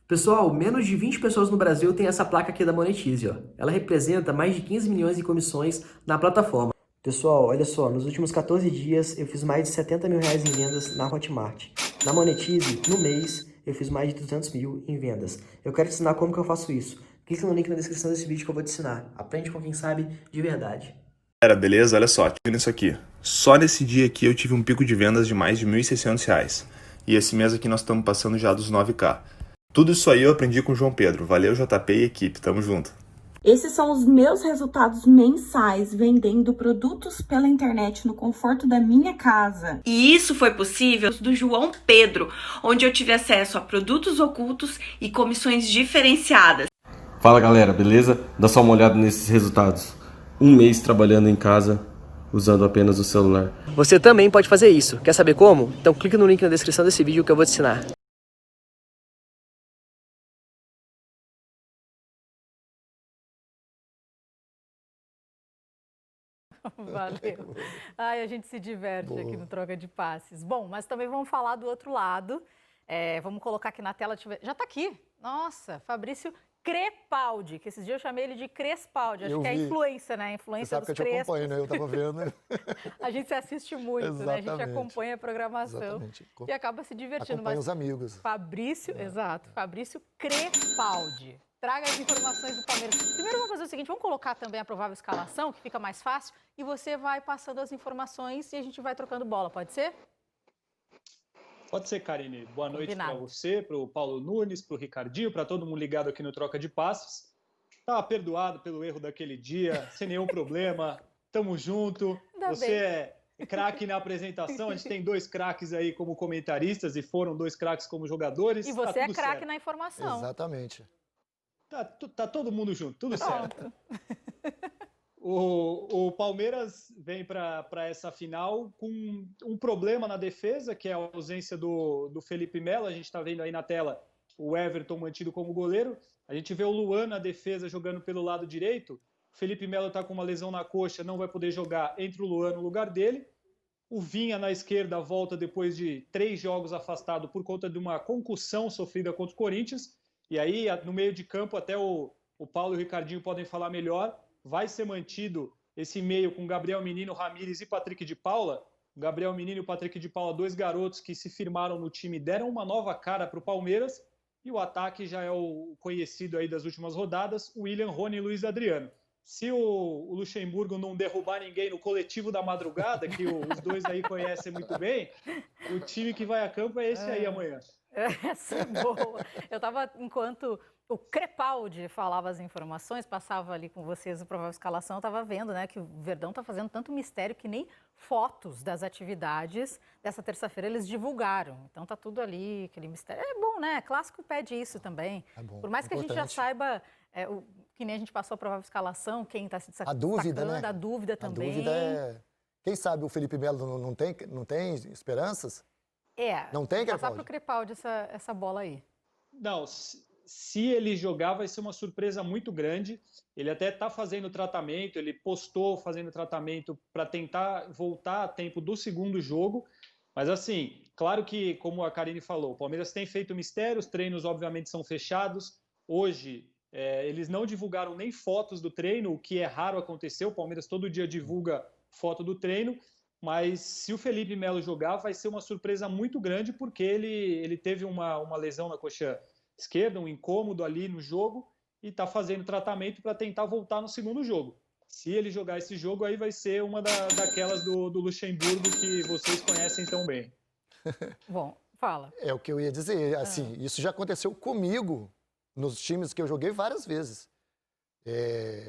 Pessoal, menos de 20 pessoas no Brasil têm essa placa aqui da Monetize, ó. Ela representa mais de 15 milhões em comissões na plataforma. Pessoal, olha só, nos últimos 14 dias eu fiz mais de 70 mil reais em vendas na Hotmart. Na Monetize, no mês, eu fiz mais de 200 mil em vendas. Eu quero te ensinar como que eu faço isso. Clica no link na descrição desse vídeo que eu vou te ensinar. Aprende com quem sabe de verdade. Galera, beleza? Olha só, olha isso aqui. Só nesse dia aqui eu tive um pico de vendas de mais de R$ 1.600. E esse mês aqui nós estamos passando já dos 9K. Tudo isso aí eu aprendi com o João Pedro. Valeu, JP e equipe. Tamo junto. Esses são os meus resultados mensais vendendo produtos pela internet no conforto da minha casa. E isso foi possível do João Pedro, onde eu tive acesso a produtos ocultos e comissões diferenciadas. Fala galera, beleza? Dá só uma olhada nesses resultados. Um mês trabalhando em casa, usando apenas o celular. Você também pode fazer isso. Quer saber como? Então clica no link na descrição desse vídeo que eu vou te ensinar. Valeu. Ai, a gente se diverte aqui no Troca de Passes. Bom, mas também vamos falar do outro lado. Vamos colocar aqui na tela. Já está aqui. Nossa, Fabrício Crepaldi, que esses dias eu chamei ele de Crespaldi. Acho que é influência, né? Influência dos Você sabe que eu te acompanho, né? Eu tava vendo. A gente se assiste muito, né? A gente acompanha a programação. Exatamente. E acaba se divertindo. Acompanha os amigos. Fabrício, exato. Fabrício Crepaldi. Traga as informações do Palmeiras. Primeiro vamos fazer o seguinte, vamos colocar também a provável escalação, que fica mais fácil, e você vai passando as informações e a gente vai trocando bola, pode ser? Pode ser, Karine. Boa noite para Combinado. você, para o Paulo Nunes, para o Ricardinho, para todo mundo ligado aqui no Troca de Passes. Tá perdoado pelo erro daquele dia, sem nenhum problema. Tamo junto. Ainda Você é craque na apresentação. A gente tem 2 craques aí como comentaristas e foram 2 craques como jogadores. E você é tudo craque certo. na informação. Exatamente. Tá todo mundo junto, tudo certo. Pronto. O Palmeiras vem para essa final com um problema na defesa, que é a ausência do Felipe Melo. A gente está vendo aí na tela o Everton mantido como goleiro. A gente vê o Luan na defesa jogando pelo lado direito. O Felipe Melo está com uma lesão na coxa, não vai poder jogar, entre o Luan no lugar dele. O Vinha na esquerda volta depois de 3 jogos afastado por conta de uma concussão sofrida contra o Corinthians. E aí, no meio de campo, até o Paulo e o Ricardinho podem falar melhor, vai ser mantido esse meio com Gabriel Menino, Ramires e Patrick de Paula. O Gabriel Menino e o Patrick de Paula, 2 garotos que se firmaram no time, deram uma nova cara para o Palmeiras. E o ataque já é o conhecido aí das últimas rodadas, o William, Rony e Luiz Adriano. Se o Luxemburgo não derrubar ninguém no coletivo da madrugada, que os 2 aí conhecem muito bem, o time que vai a campo é esse aí amanhã. Essa é boa. Eu estava, enquanto o Crepaldi falava as informações, passava ali com vocês a provável escalação, eu estava vendo, né, que o Verdão está fazendo tanto mistério que nem fotos das atividades dessa terça-feira eles divulgaram. Então tá tudo ali, aquele mistério. É bom, né? Clássico pede isso também. É bom, Por mais que a gente já saiba, que nem a gente passou a provável escalação, quem está se destacando, A dúvida, né? a dúvida também. A dúvida é... Quem sabe o Felipe Melo não tem esperanças? Não tem, passar Crepaldi? para o Crepaldi essa bola aí. Não, se ele jogar vai ser uma surpresa muito grande. Ele até está fazendo tratamento, ele postou fazendo tratamento para tentar voltar a tempo do segundo jogo. Mas assim, claro que, como a Karine falou, o Palmeiras tem feito mistério, os treinos obviamente são fechados. Hoje, eles não divulgaram nem fotos do treino, o que é raro acontecer. O Palmeiras todo dia divulga foto do treino. Mas se o Felipe Melo jogar, vai ser uma surpresa muito grande, porque ele teve uma lesão na coxa esquerda, um incômodo ali no jogo, e está fazendo tratamento para tentar voltar no segundo jogo. Se ele jogar esse jogo, aí vai ser uma daquelas do Luxemburgo que vocês conhecem tão bem. Bom, fala. É o que eu ia dizer. Assim, isso já aconteceu comigo nos times que eu joguei várias vezes.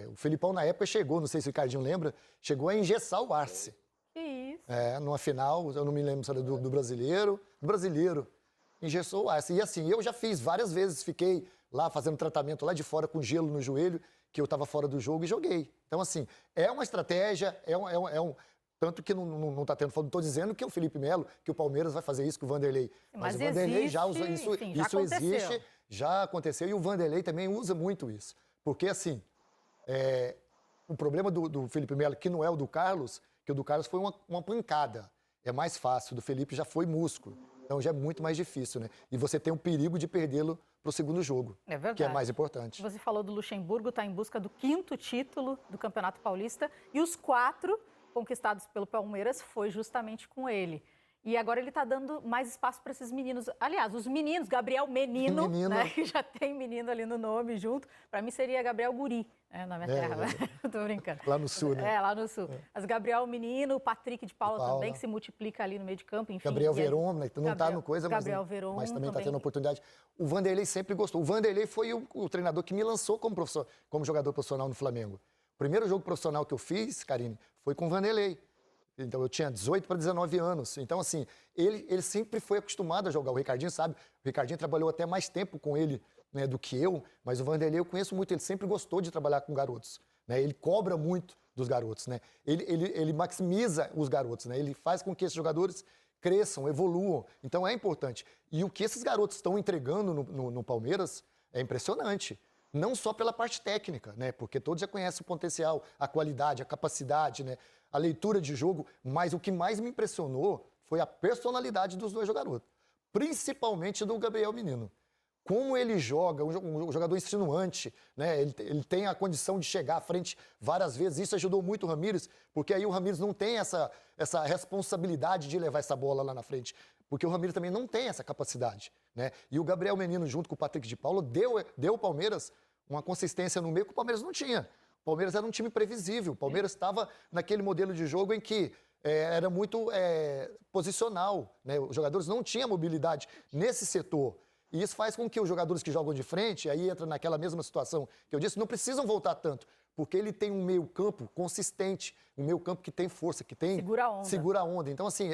O Felipão, na época, chegou, não sei se o Ricardinho lembra, chegou a engessar o Arce. Que isso? Numa final, eu não me lembro se era do brasileiro. Do brasileiro. Engessou o Arce. E assim, eu já fiz várias vezes, fiquei lá fazendo tratamento lá de fora com gelo no joelho, que eu estava fora do jogo e joguei. Então, assim, é uma estratégia, tanto que não está tendo, não estou dizendo que é o Felipe Melo, que o Palmeiras vai fazer isso com o Vanderlei. Mas o Vanderlei existe, já usou isso, enfim, já isso aconteceu. existe, já aconteceu, e o Vanderlei também usa muito isso. Porque, assim, o problema do Felipe Melo, que não é o do Carlos, que o do Carlos foi uma pancada. É mais fácil, o do Felipe já foi músculo. Então já é muito mais difícil, né? E você tem o perigo de perdê-lo para o segundo jogo, É verdade. que é mais importante. Você falou do Luxemburgo, está em busca do 5º título do Campeonato Paulista e os 4 conquistados pelo Palmeiras foi justamente com ele. E agora ele está dando mais espaço para esses meninos. Aliás, os meninos, Gabriel Menino, né, que já tem menino ali no nome junto. Para mim seria Gabriel Guri, né, na minha terra. Tô brincando. Lá no sul, né? É, lá no sul. Mas Gabriel Menino, o Patrick de Paula também, que se multiplica ali no meio de campo. Enfim, Gabriel Veron, né, que não está no coisa, mas também está tendo oportunidade. O Vanderlei sempre gostou. O Vanderlei foi o treinador que me lançou como jogador profissional no Flamengo. O primeiro jogo profissional que eu fiz, Karine, foi com o Vanderlei. Então, eu tinha 18 para 19 anos. Então, assim, ele sempre foi acostumado a jogar. O Ricardinho sabe. O Ricardinho trabalhou até mais tempo com ele, né, do que eu. Mas o Vanderlei eu conheço muito. Ele sempre gostou de trabalhar com garotos, né? Ele cobra muito dos garotos, né? Ele maximiza os garotos, né? Ele faz com que esses jogadores cresçam, evoluam. Então, é importante. E o que esses garotos estão entregando no Palmeiras é impressionante. Não só pela parte técnica, né? Porque todos já conhecem o potencial, a qualidade, a capacidade, né? A leitura de jogo, mas o que mais me impressionou foi a personalidade dos dois jogadores, principalmente do Gabriel Menino. Como ele joga, um jogador insinuante, né? Ele tem a condição de chegar à frente várias vezes, isso ajudou muito o Ramires, porque aí o Ramires não tem essa responsabilidade de levar essa bola lá na frente, porque o Ramires também não tem essa capacidade, né? E o Gabriel Menino, junto com o Patrick de Paula, deu ao Palmeiras uma consistência no meio que o Palmeiras não tinha. O Palmeiras era um time previsível. O Palmeiras estava naquele modelo de jogo em que era muito posicional, né? Os jogadores não tinham mobilidade nesse setor. E isso faz com que os jogadores que jogam de frente, aí entra naquela mesma situação que eu disse, não precisam voltar tanto, porque ele tem um meio-campo consistente, um meio-campo que tem força, que tem... Segura a onda. Então, assim,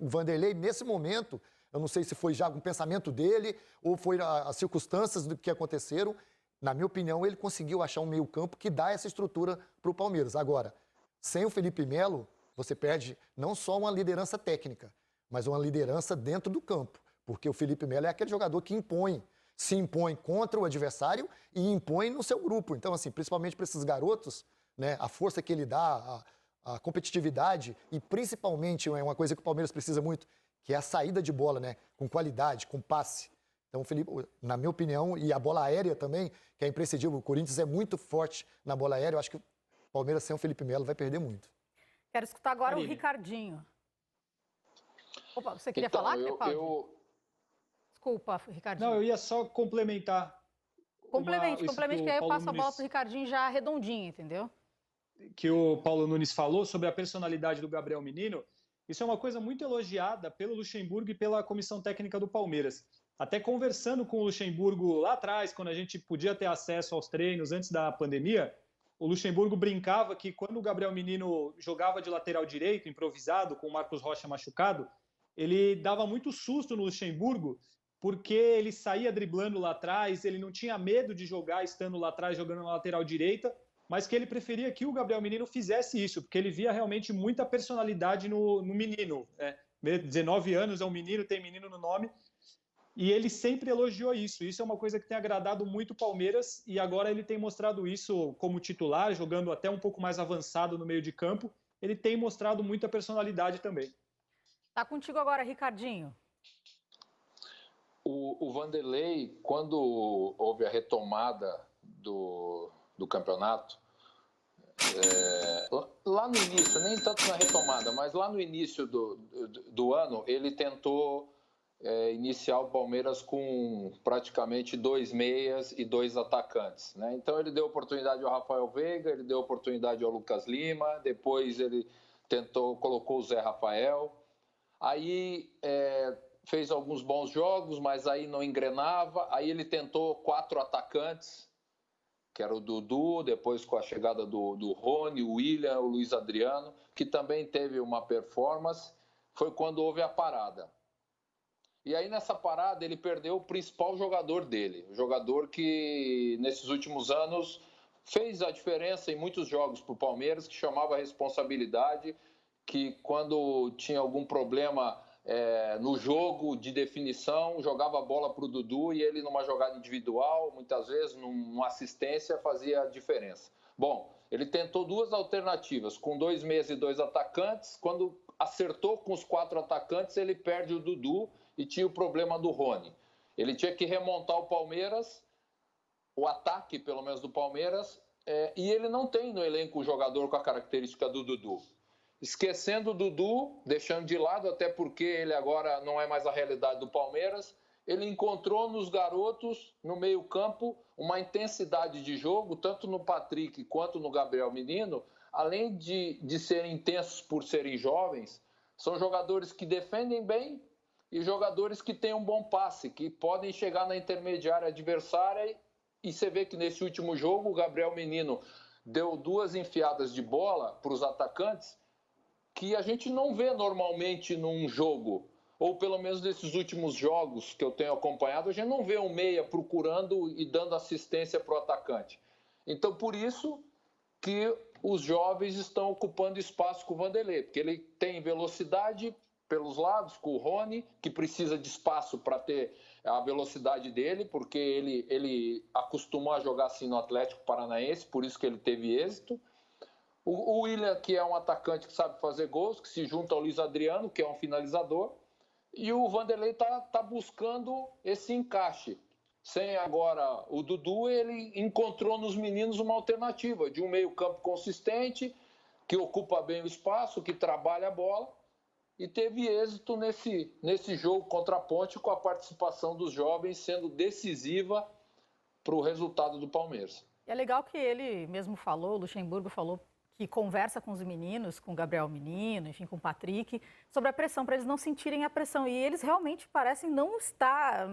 o Vanderlei, nesse momento, eu não sei se foi já um pensamento dele ou foi as circunstâncias do que aconteceram. Na minha opinião, ele conseguiu achar um meio-campo que dá essa estrutura para o Palmeiras. Agora, sem o Felipe Melo, você perde não só uma liderança técnica, mas uma liderança dentro do campo. Porque o Felipe Melo é aquele jogador que se impõe contra o adversário e impõe no seu grupo. Então, assim, principalmente para esses garotos, né, a força que ele dá, a competitividade e principalmente é uma coisa que o Palmeiras precisa muito, que é a saída de bola, né, com qualidade, com passe. Então, o Felipe, na minha opinião, e a bola aérea também, que é imprescindível, o Corinthians é muito forte na bola aérea, eu acho que o Palmeiras sem o Felipe Melo vai perder muito. Quero escutar agora o Ricardinho. Opa, você queria falar, Paulo? Desculpa, Ricardinho. Não, eu ia só complementar. Complemente, que aí eu passo a bola pro Ricardinho já redondinho, entendeu? Que o Paulo Nunes falou sobre a personalidade do Gabriel Menino. Isso é uma coisa muito elogiada pelo Luxemburgo e pela comissão técnica do Palmeiras. Até conversando com o Luxemburgo lá atrás, quando a gente podia ter acesso aos treinos antes da pandemia, o Luxemburgo brincava que quando o Gabriel Menino jogava de lateral direito, improvisado, com o Marcos Rocha machucado, ele dava muito susto no Luxemburgo, porque ele saía driblando lá atrás, ele não tinha medo de jogar estando lá atrás, jogando na lateral direita, mas que ele preferia que o Gabriel Menino fizesse isso, porque ele via realmente muita personalidade no menino. 19 anos, é um menino, tem menino no nome, e ele sempre elogiou isso. Isso é uma coisa que tem agradado muito o Palmeiras, e agora ele tem mostrado isso como titular, jogando até um pouco mais avançado no meio de campo. Ele tem mostrado muita personalidade também. Tá contigo agora, Ricardinho. O Vanderlei, quando houve a retomada do campeonato, lá no início, nem tanto na retomada, mas lá no início do ano, ele tentou iniciar o Palmeiras com praticamente 2 meias e 2 atacantes, né? Então ele deu oportunidade ao Rafael Veiga, ele deu oportunidade ao Lucas Lima, depois ele colocou o Zé Rafael, aí fez alguns bons jogos, mas aí não engrenava, aí ele tentou 4 atacantes, que era o Dudu, depois com a chegada do Rony, o William, o Luiz Adriano, que também teve uma performance, foi quando houve a parada. E aí nessa parada ele perdeu o principal jogador dele, o jogador que nesses últimos anos fez a diferença em muitos jogos para o Palmeiras, que chamava a responsabilidade, que quando tinha algum problema no jogo de definição, jogava a bola para o Dudu e ele numa jogada individual, muitas vezes numa assistência, fazia a diferença. Bom, ele tentou 2 alternativas, com 2 meias e 2 atacantes. Quando acertou com os 4 atacantes, ele perde o Dudu e tinha o problema do Rony. Ele tinha que remontar o Palmeiras, o ataque, pelo menos, do Palmeiras, e ele não tem no elenco um jogador com a característica do Dudu. Esquecendo o Dudu, deixando de lado, até porque ele agora não é mais a realidade do Palmeiras, ele encontrou nos garotos, no meio-campo, uma intensidade de jogo, tanto no Patrick quanto no Gabriel Menino, além de serem intensos por serem jovens, são jogadores que defendem bem e jogadores que têm um bom passe, que podem chegar na intermediária adversária. E você vê que nesse último jogo o Gabriel Menino deu 2 enfiadas de bola para os atacantes que a gente não vê normalmente num jogo, ou pelo menos nesses últimos jogos que eu tenho acompanhado, a gente não vê um meia procurando e dando assistência para o atacante. Então, por isso que os jovens estão ocupando espaço com o Vanderlei, porque ele tem velocidade pelos lados, com o Rony, que precisa de espaço para ter a velocidade dele, porque ele acostumou a jogar assim no Atlético Paranaense, por isso que ele teve êxito. O William, que é um atacante que sabe fazer gols, que se junta ao Luiz Adriano, que é um finalizador, e o Vanderlei tá buscando esse encaixe. Sem agora o Dudu, ele encontrou nos meninos uma alternativa de um meio-campo consistente, que ocupa bem o espaço, que trabalha a bola, e teve êxito nesse jogo contra a Ponte, com a participação dos jovens sendo decisiva para o resultado do Palmeiras. E é legal que ele mesmo falou, o Luxemburgo falou, que conversa com os meninos, com o Gabriel Menino, enfim, com o Patrick, sobre a pressão, para eles não sentirem a pressão. E eles realmente parecem não estar,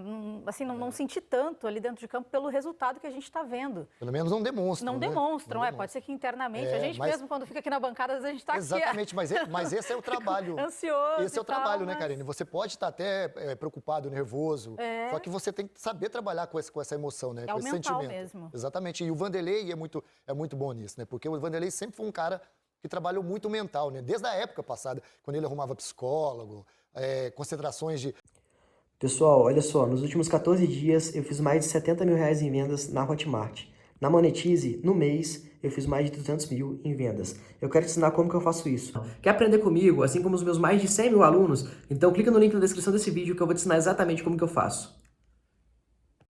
assim, não sentir tanto ali dentro de campo pelo resultado que a gente está vendo. Pelo menos não demonstram. Não né? demonstram, não pode ser que internamente, a gente mas... mesmo quando fica aqui na bancada, às vezes a gente está aqui... Exatamente, mas esse é o trabalho. Ansioso. Esse é o trabalho, né, Karine? Você pode estar até preocupado, nervoso, só que você tem que saber trabalhar com essa emoção, né? Com esse sentimento. Mesmo. Exatamente, e o Vanderlei é muito bom nisso, né? Porque o Vanderlei sempre foi um cara que trabalhou muito mental, né? Desde a época passada, quando ele arrumava psicólogo, concentrações de... Pessoal, olha só, nos últimos 14 dias eu fiz mais de 70 mil reais em vendas na Hotmart. Na Monetize, no mês, eu fiz mais de 200 mil em vendas. Eu quero te ensinar como que eu faço isso. Quer aprender comigo, assim como os meus mais de 100 mil alunos? Então clica no link na descrição desse vídeo que eu vou te ensinar exatamente como que eu faço.